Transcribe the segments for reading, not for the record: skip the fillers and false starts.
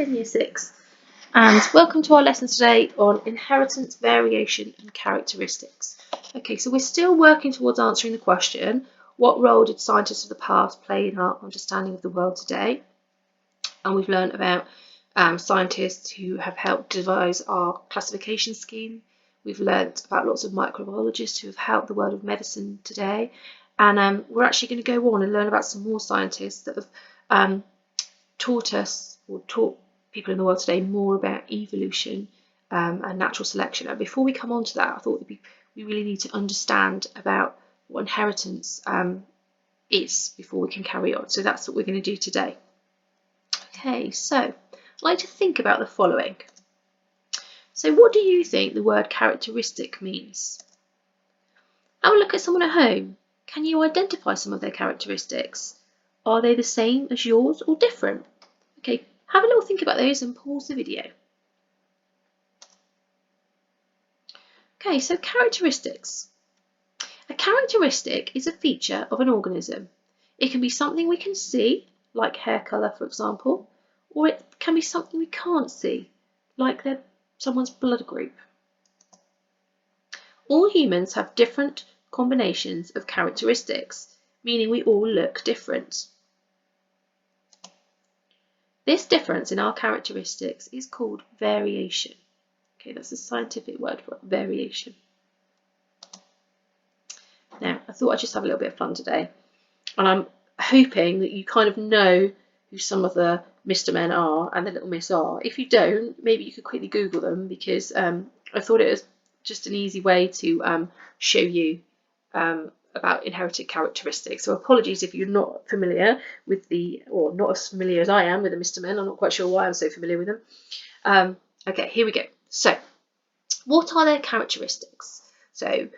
again Year 6, and welcome to our lesson today on inheritance, variation and characteristics. Okay, so we're still working towards answering the question, what role did scientists of the past play in our understanding of the world today? And we've learned about scientists who have helped devise our classification scheme. We've learnt about lots of microbiologists who have helped the world of medicine today. And we're actually going to go on and learn about some more scientists that have taught us or taught people in the world today more about evolution and natural selection. And before we come on to that, I thought we really need to understand about what inheritance is before we can carry on. So that's what we're going to do today. Okay, so I'd like to think about the following. So what do you think the word characteristic means? Have a look at someone at home. Can you identify some of their characteristics? Are they the same as yours or different? Okay, have a little think about those and pause the video. Okay, so characteristics. A characteristic is a feature of an organism. It can be something we can see, like hair colour for example, or it can be something we can't see, like someone's blood group. All humans have different combinations of characteristics, meaning we all look different. This difference in our characteristics is called variation. Okay, that's a scientific word for it, variation. Now, I thought I'd just have a little bit of fun today, and I'm hoping that you kind of know who some of the Mr. Men are and the Little Miss are. If you don't, maybe you could quickly Google them, because I thought it was just an easy way to show you about inherited characteristics. So apologies if you're not familiar with or not as familiar as I am with the Mr. Men. I'm not quite sure why I'm so familiar with them. Okay, here we go. So, what are their characteristics? So,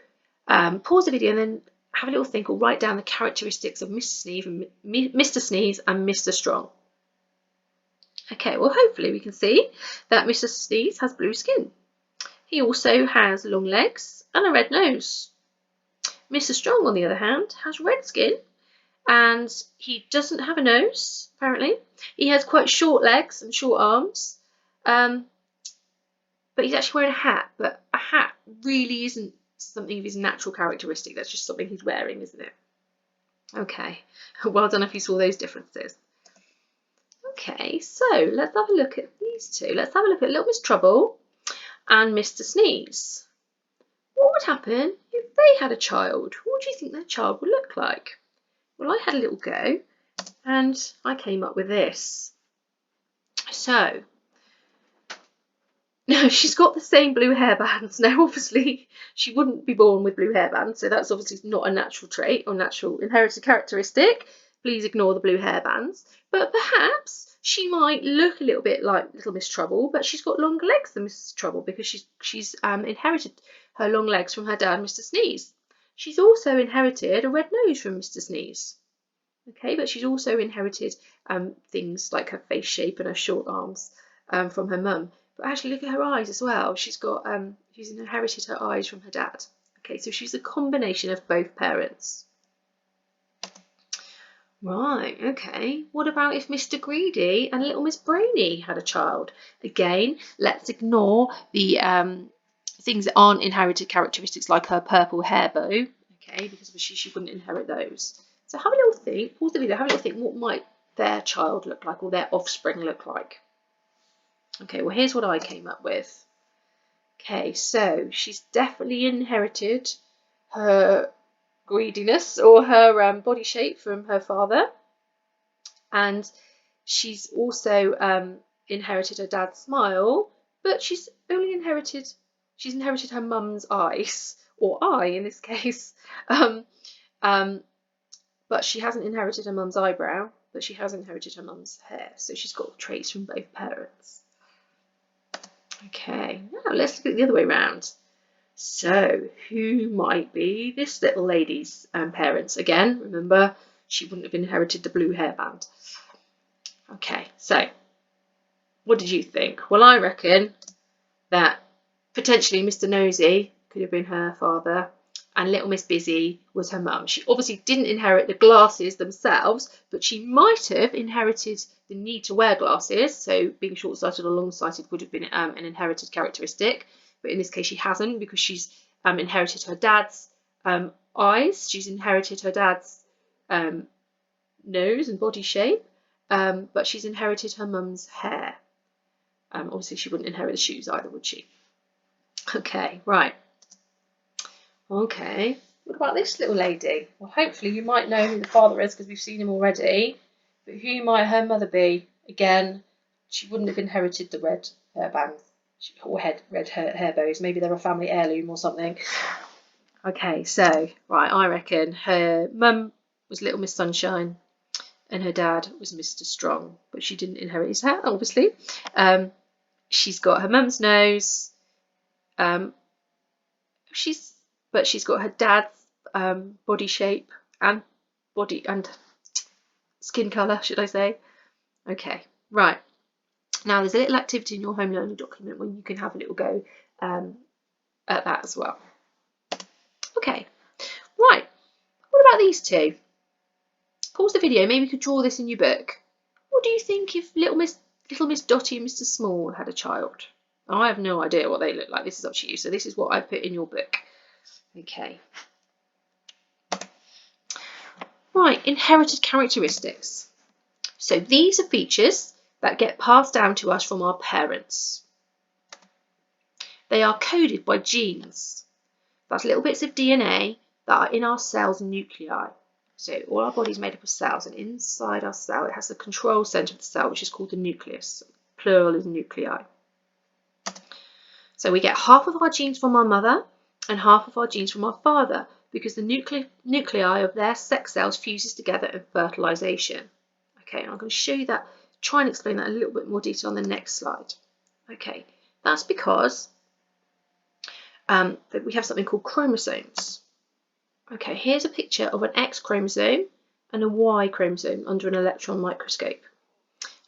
pause the video and then have a little think or write down the characteristics of Mr. Sneeze and Mr. Strong. Okay, well hopefully we can see that Mr. Sneeze has blue skin. He also has long legs and a red nose. Mr. Strong, on the other hand, has red skin and he doesn't have a nose, apparently. He has quite short legs and short arms, but he's actually wearing a hat, but a hat really isn't something of his natural characteristic. That's just something he's wearing, isn't it? Okay, well done if you saw those differences. Okay, so let's have a look at these two. Let's have a look at Little Miss Trouble and Mr. Sneeze. What would happen if they had a child? What do you think their child would look like? Well, I had a little go and I came up with this. So, no, she's got the same blue hairbands. Now, obviously, she wouldn't be born with blue hairbands, so that's obviously not a natural trait or natural inherited characteristic. Please ignore the blue hairbands. But perhaps she might look a little bit like Little Miss Trouble, but she's got longer legs than Mrs. Trouble because she's inherited her long legs from her dad, Mr. Sneeze. She's also inherited a red nose from Mr. Sneeze. Okay, but she's also inherited things like her face shape and her short arms from her mum. But actually, look at her eyes as well. She's inherited her eyes from her dad. Okay, so she's a combination of both parents. Right, okay. What about if Mr. Greedy and Little Miss Brainy had a child? Again, let's ignore the things that aren't inherited characteristics like her purple hair bow, okay, because obviously she wouldn't inherit those. So have a little think, pause the video, have a little think, what might their child look like or their offspring look like? Okay, well here's what I came up with. Okay, so she's definitely inherited her greediness or her body shape from her father, and she's also inherited her dad's smile, but she's inherited her mum's eyes, or eye in this case, but she hasn't inherited her mum's eyebrow, but she has inherited her mum's hair, so she's got traits from both parents. Okay, now let's look at the other way around. So, who might be this little lady's parents? Again, remember, she wouldn't have inherited the blue hairband. Okay, so, what did you think? Well, I reckon that potentially Mr. Nosy could have been her father, and Little Miss Busy was her mum. She obviously didn't inherit the glasses themselves, but she might have inherited the need to wear glasses. So being short-sighted or long-sighted would have been an inherited characteristic. But in this case, she hasn't, because she's inherited her dad's eyes. She's inherited her dad's nose and body shape, but she's inherited her mum's hair. Obviously, she wouldn't inherit the shoes either, would she? Okay, right. Okay, what about this little lady? Well, hopefully you might know who the father is because we've seen him already. But who might her mother be? Again, she wouldn't have inherited the red hairbands or red hair bows. Maybe they're a family heirloom or something. Okay, so, right, I reckon her mum was Little Miss Sunshine and her dad was Mr. Strong, but she didn't inherit his hair, obviously. She's got her mum's nose. She's got her dad's body shape and skin colour, should I say. Okay, right. Now there's a little activity in your home learning document where you can have a little go at that as well. Okay, right. What about these two? Pause the video, maybe you could draw this in your book. What do you think if Little Miss Dotty and Mr. Small had a child? I have no idea what they look like. This is up to you. So this is what I put in your book. Okay. Right, inherited characteristics. So these are features that get passed down to us from our parents. They are coded by genes. That's little bits of DNA that are in our cells' nuclei. So all our body's made up of cells, and inside our cell it has the control centre of the cell, which is called the nucleus. Plural is nuclei. So we get half of our genes from our mother and half of our genes from our father, because the nuclei of their sex cells fuses together in fertilisation. Okay, and I'm going to show you that, try and explain that in a little bit more detail on the next slide. Okay, that's because that we have something called chromosomes. Okay, here's a picture of an X chromosome and a Y chromosome under an electron microscope.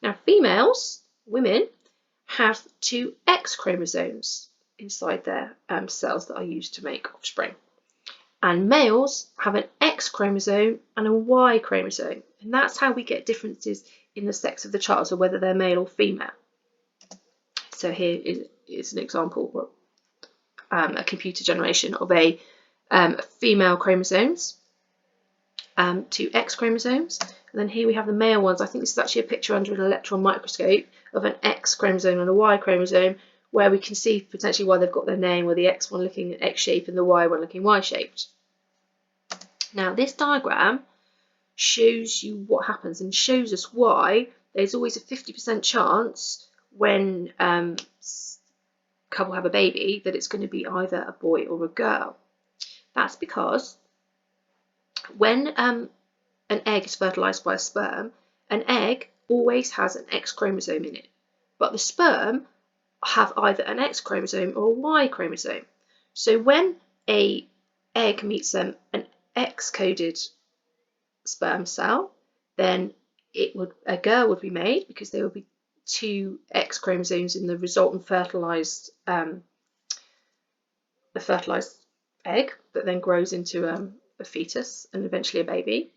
Now females, women, have 2 X chromosomes inside their cells that are used to make offspring. And males have an X chromosome and a Y chromosome. And that's how we get differences in the sex of the child, so whether they're male or female. So here is an example, a computer generation of a female chromosomes, 2 X chromosomes. And then here we have the male ones. I think this is actually a picture under an electron microscope of an X chromosome and a Y chromosome, where we can see potentially why they've got their name, where the X one looking X shaped and the Y one looking Y shaped. Now this diagram shows you what happens and shows us why there's always a 50% chance when a couple have a baby that it's going to be either a boy or a girl. That's because when an egg is fertilised by a sperm, an egg always has an X chromosome in it, but the sperm have either an X chromosome or a Y chromosome. So when an egg meets an X-coded sperm cell, then a girl would be made, because there would be 2 X chromosomes in the resultant fertilised egg that then grows into a fetus and eventually a baby.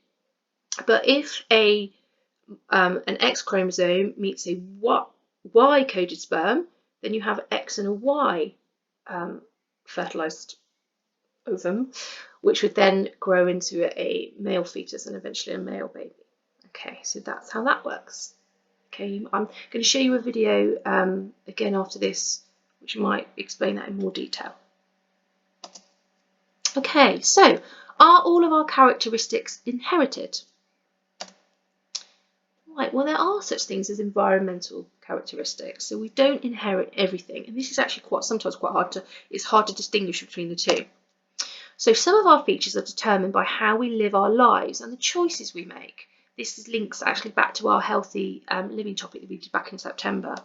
But if an X chromosome meets a Y-coded sperm, then you have X and a Y fertilised ovum, which would then grow into a male fetus and eventually a male baby. Okay, so that's how that works. Okay, I'm going to show you a video again after this, which might explain that in more detail. Okay, so are all of our characteristics inherited? Right, well, there are such things as environmental characteristics, so we don't inherit everything, and this is actually sometimes quite hard to distinguish between the two. So some of our features are determined by how we live our lives and the choices we make. This links actually back to our healthy living topic that we did back in September.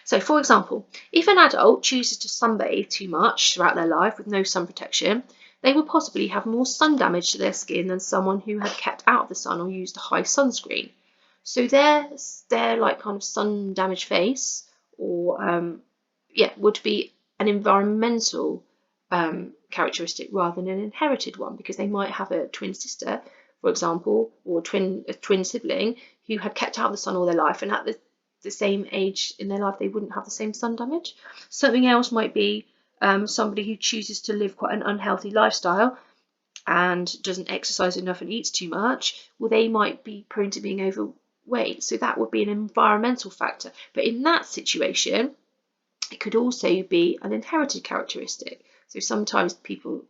So for example, if an adult chooses to sunbathe too much throughout their life with no sun protection, they will possibly have more sun damage to their skin than someone who had kept out of the sun or used a high sunscreen. So their like kind of sun damaged face, or would be an environmental characteristic rather than an inherited one, because they might have a twin sister, for example, or a twin sibling who had kept out of the sun all their life, and at the same age in their life they wouldn't have the same sun damage. Something else might be somebody who chooses to live quite an unhealthy lifestyle and doesn't exercise enough and eats too much. Well, they might be prone to being overweight, so that would be an environmental factor. But in that situation, it could also be an inherited characteristic. So sometimes people,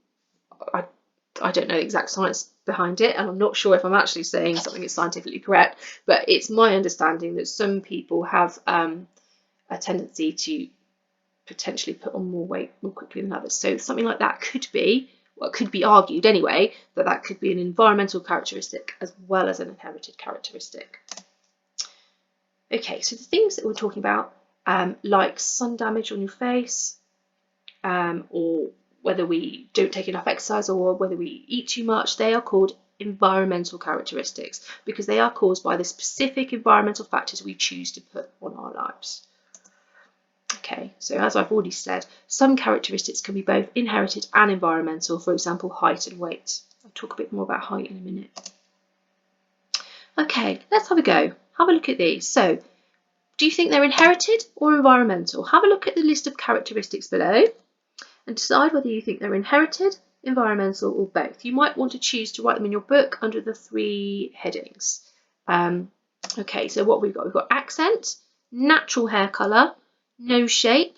I don't know the exact science behind it, and I'm not sure if I'm actually saying something is scientifically correct, but it's my understanding that some people have a tendency to potentially put on more weight more quickly than others. So something like that could be, well, it could be argued anyway, that that could be an environmental characteristic as well as an inherited characteristic. Okay, so the things that we're talking about, like sun damage on your face, or whether we don't take enough exercise or whether we eat too much, they are called environmental characteristics because they are caused by the specific environmental factors we choose to put on our lives. Okay, so as I've already said, some characteristics can be both inherited and environmental, for example, height and weight. I'll talk a bit more about height in a minute. Okay, let's have a go. Have a look at these. So, do you think they're inherited or environmental? Have a look at the list of characteristics below and decide whether you think they're inherited, environmental, or both. You might want to choose to write them in your book under the 3 headings. Okay, so what we've got accent, natural hair colour, nose shape,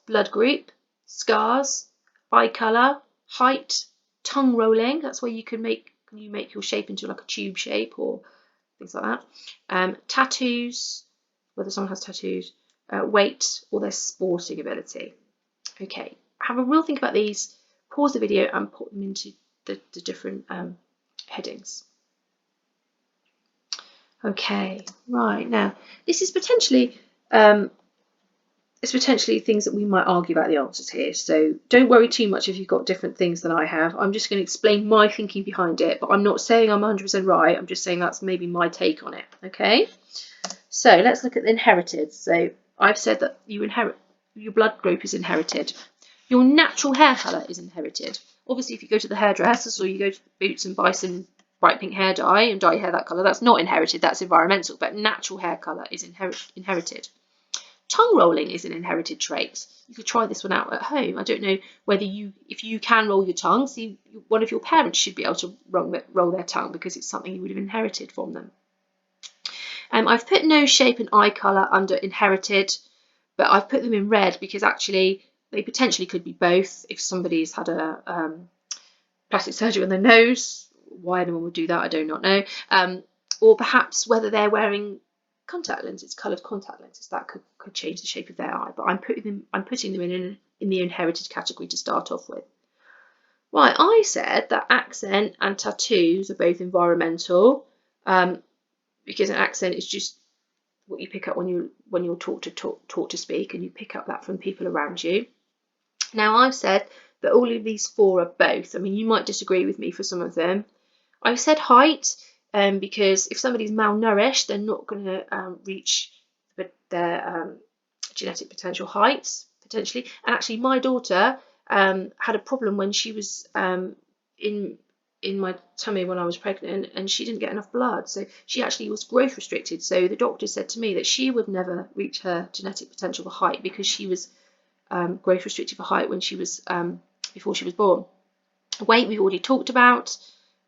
blood group, scars, eye colour, height, tongue rolling. That's where you make your shape into like a tube shape or things like that. Tattoos, whether someone has tattoos, weight, or their sporting ability. Okay, have a real think about these, pause the video and put them into the different headings. Okay, right, now this is potentially things that we might argue about the answers here, so don't worry too much if you've got different things than I have. I'm just going to explain my thinking behind it, but I'm not saying I'm 100% right, I'm just saying that's maybe my take on it. Okay, so let's look at the inherited. So I've said that your blood group is inherited. Your natural hair colour is inherited. Obviously, if you go to the hairdressers or you go to Boots and buy some bright pink hair dye and dye your hair that colour, that's not inherited, that's environmental, but natural hair colour is inherited. Tongue rolling is an inherited trait. You could try this one out at home. I don't know whether if you can roll your tongue, see, one of your parents should be able to roll their tongue because it's something you would have inherited from them. I've put nose shape and eye colour under inherited, but I've put them in red because actually they potentially could be both. If somebody's had a plastic surgery on their nose, why anyone would do that, I do not know. Or perhaps whether they're wearing contact lenses, coloured contact lenses, that could change the shape of their eye. But I'm putting them in the inherited category to start off with. Right, I said that accent and tattoos are both environmental, because an accent is just what you pick up when you're taught to speak, and you pick up that from people around you. Now I've said that all of these 4 are both. I mean, you might disagree with me for some of them. I've said height, because if somebody's malnourished, they're not going to reach their genetic potential heights, potentially. And actually, my daughter had a problem when she was in my tummy when I was pregnant, and she didn't get enough blood, so she actually was growth restricted. So the doctor said to me that she would never reach her genetic potential for height because she was growth restricted for height when she was before she was born. Weight we've already talked about,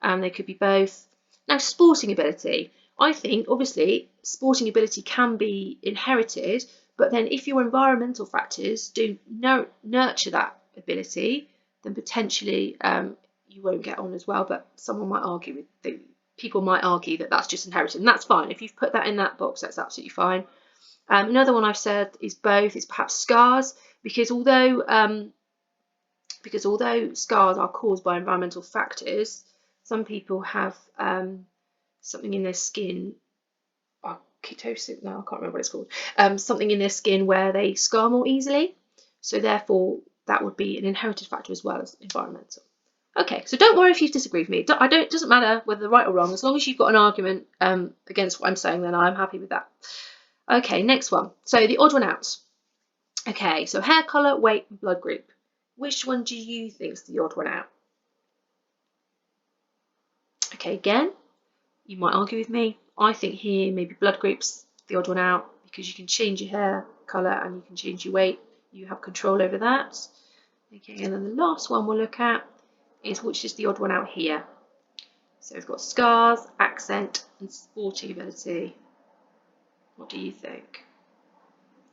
they could be both. Now, sporting ability. I think obviously sporting ability can be inherited, but then if your environmental factors do nurture that ability, then potentially you won't get on as well. But people might argue that that's just inherited, and that's fine. If you've put that in that box, that's absolutely fine. Another one I've said is both, is perhaps scars, because although scars are caused by environmental factors, some people have something in their skin, ketosis, no, I can't remember what it's called, something in their skin where they scar more easily. So therefore, that would be an inherited factor as well as environmental. Okay, so don't worry if you disagree with me. It doesn't matter whether they're right or wrong. As long as you've got an argument against what I'm saying, then I'm happy with that. Okay, next one. So the odd one out. Okay, so hair colour, weight, and blood group. Which one do you think is the odd one out? Okay, again, you might argue with me. I think here maybe blood group's the odd one out because you can change your hair colour and you can change your weight. You have control over that. Okay, and then the last one we'll look at is which is the odd one out here. So we've got scars, accent, and sporting ability. What do you think?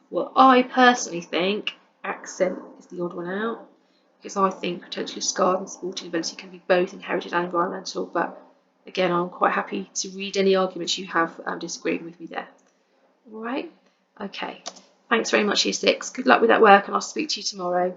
Well, I personally think accent is the odd one out because I think potentially scars and sporting ability can be both inherited and environmental. But again, I'm quite happy to read any arguments you have disagreeing with me there. All right. Okay. Thanks very much, Year 6. Good luck with that work, and I'll speak to you tomorrow.